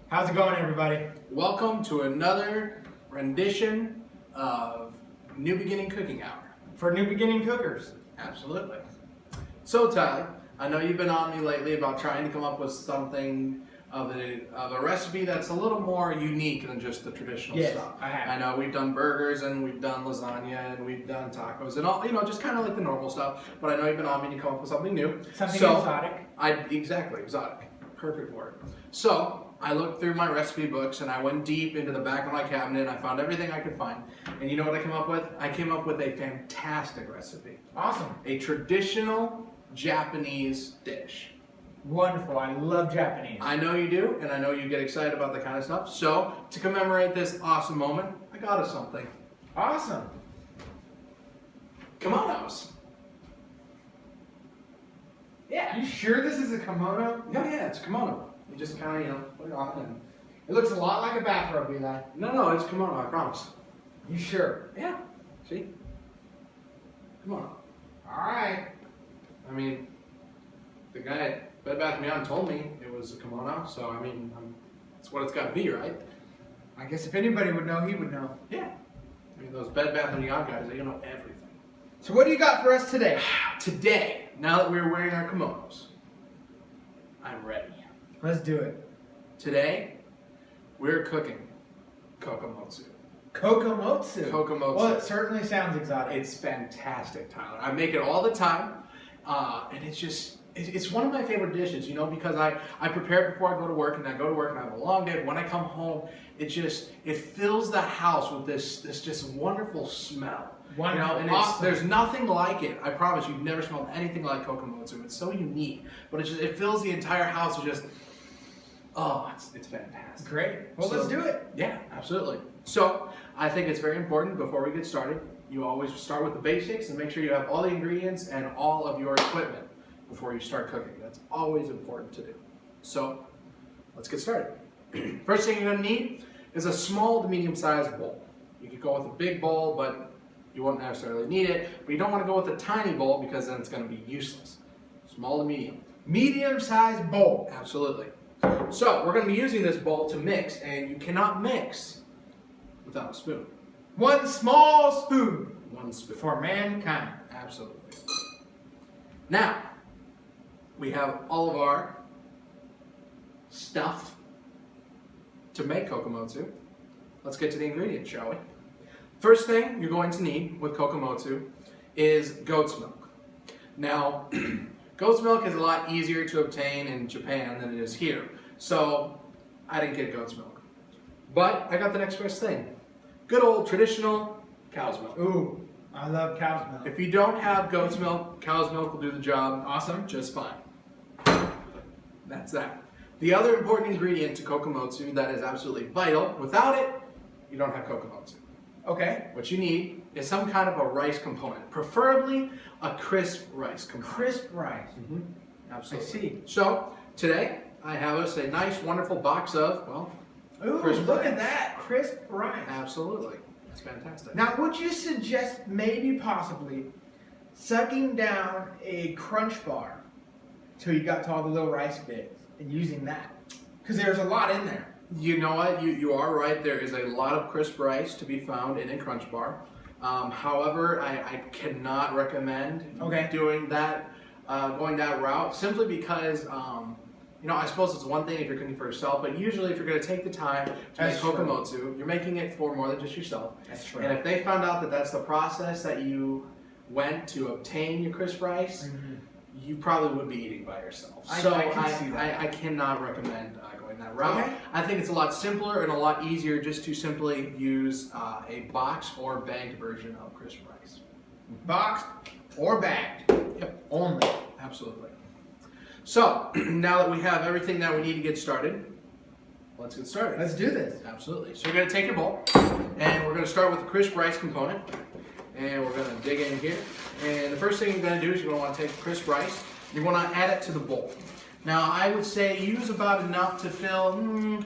How's it going, everybody? Welcome to another rendition of New Beginning Cooking Hour. For new beginning cookers. Absolutely. So Tyler, I know you've been on me lately about trying to come up with something of a recipe that's a little more unique than just the traditional Yes, stuff. I have. I know we've done burgers and we've done lasagna and we've done tacos and all, just kind of like the normal stuff. But I know you've been on me to come up with something new. Something exotic. exotic. Exotic. Perfect word. So I looked through my recipe books and I went deep into the back of my cabinet and I found everything I could find. And you know what I came up with? I came up with a fantastic recipe. Awesome. A traditional Japanese dish. Wonderful. I love Japanese. I know you do, and I know you get excited about that kind of stuff. So, to commemorate this awesome moment, I got us something. Awesome. Kimonos. You sure this is a kimono? Yeah, it's a kimono. You just kind of, put it on and... It looks a lot like a bathrobe, Eli. No, it's kimono, I promise. You sure? Yeah, see? Kimono. Alright. I mean, the guy at Bed Bath & Beyond told me it was a kimono, so I mean, it's what it's got to be, right? I guess if anybody would know, he would know. Yeah. I mean, those Bed Bath & Beyond guys, they know everything. So what do you got for us today? Today, now that we're wearing our kimonos, I'm ready. Let's do it. Today, we're cooking kokomotsu. Kokomotsu. Kokomotsu. Well, it certainly sounds exotic. It's fantastic, Tyler. I make it all the time, and it's one of my favorite dishes, because I prepare it before I go to work, and I go to work and I have a long day, but when I come home, it fills the house with this just wonderful smell. Wonderful. And Awesome. there's nothing like it. I promise you've never smelled anything like kokomotsu. It's so unique, but it fills the entire house with it's fantastic. Great. Well, let's do it. Yeah, absolutely. So, I think it's very important before we get started, you always start with the basics and make sure you have all the ingredients and all of your equipment before you start cooking. That's always important to do. So, let's get started. First thing you're going to need is a small to medium-sized bowl. You could go with a big bowl, but you won't necessarily need it. But you don't want to go with a tiny bowl because then it's going to be useless. Small to medium. Medium-sized bowl. Absolutely. So, we're going to be using this bowl to mix, and you cannot mix without a spoon. One small spoon. One spoon. For mankind. Absolutely. Now, we have all of our stuff to make kokomotsu. Let's get to the ingredients, shall we? First thing you're going to need with kokomotsu is goat's milk. Now, goat's milk is a lot easier to obtain in Japan than it is here. So, I didn't get goat's milk. But I got the next best thing. Good old traditional cow's milk. Ooh, I love cow's milk. If you don't have goat's milk, cow's milk will do the job. Awesome. Just fine. That's that. The other important ingredient to kokomotsu that is absolutely vital, without it, you don't have kokomotsu. Okay. What you need is some kind of a rice component, preferably a crisp rice component. Crisp rice. Mm-hmm. Absolutely. I see. So, today, I have us a nice, wonderful box of, Ooh, crisp look rice. at that. Crisp rice. Absolutely. It's fantastic. Now, would you suggest maybe possibly sucking down a crunch bar till you got to all the little rice bits and using that? Because there's a lot in there. You know what? You are right. There is a lot of crisp rice to be found in a crunch bar. However, I cannot recommend doing that, going that route, simply because, I suppose it's one thing if you're cooking for yourself, but usually if you're going to take the time to make kokomotsu, you're making it for more than just yourself. That's true. And if they found out that that's the process that you went to obtain your crisp rice, you probably would be eating by yourself. So I can see that. I cannot recommend going that route. Okay. I think it's a lot simpler and a lot easier just to simply use a box or bagged version of crisp rice. Boxed or bagged. Yep. Only. Absolutely. So, now that we have everything that we need to get started, let's get started. Let's do this. Absolutely. So you're going to take your bowl, and we're going to start with the crisp rice component. And we're going to dig in here. And the first thing you're going to do is you're going to want to take the crisp rice. You're going to add it to the bowl. Now, I would say use about enough to fill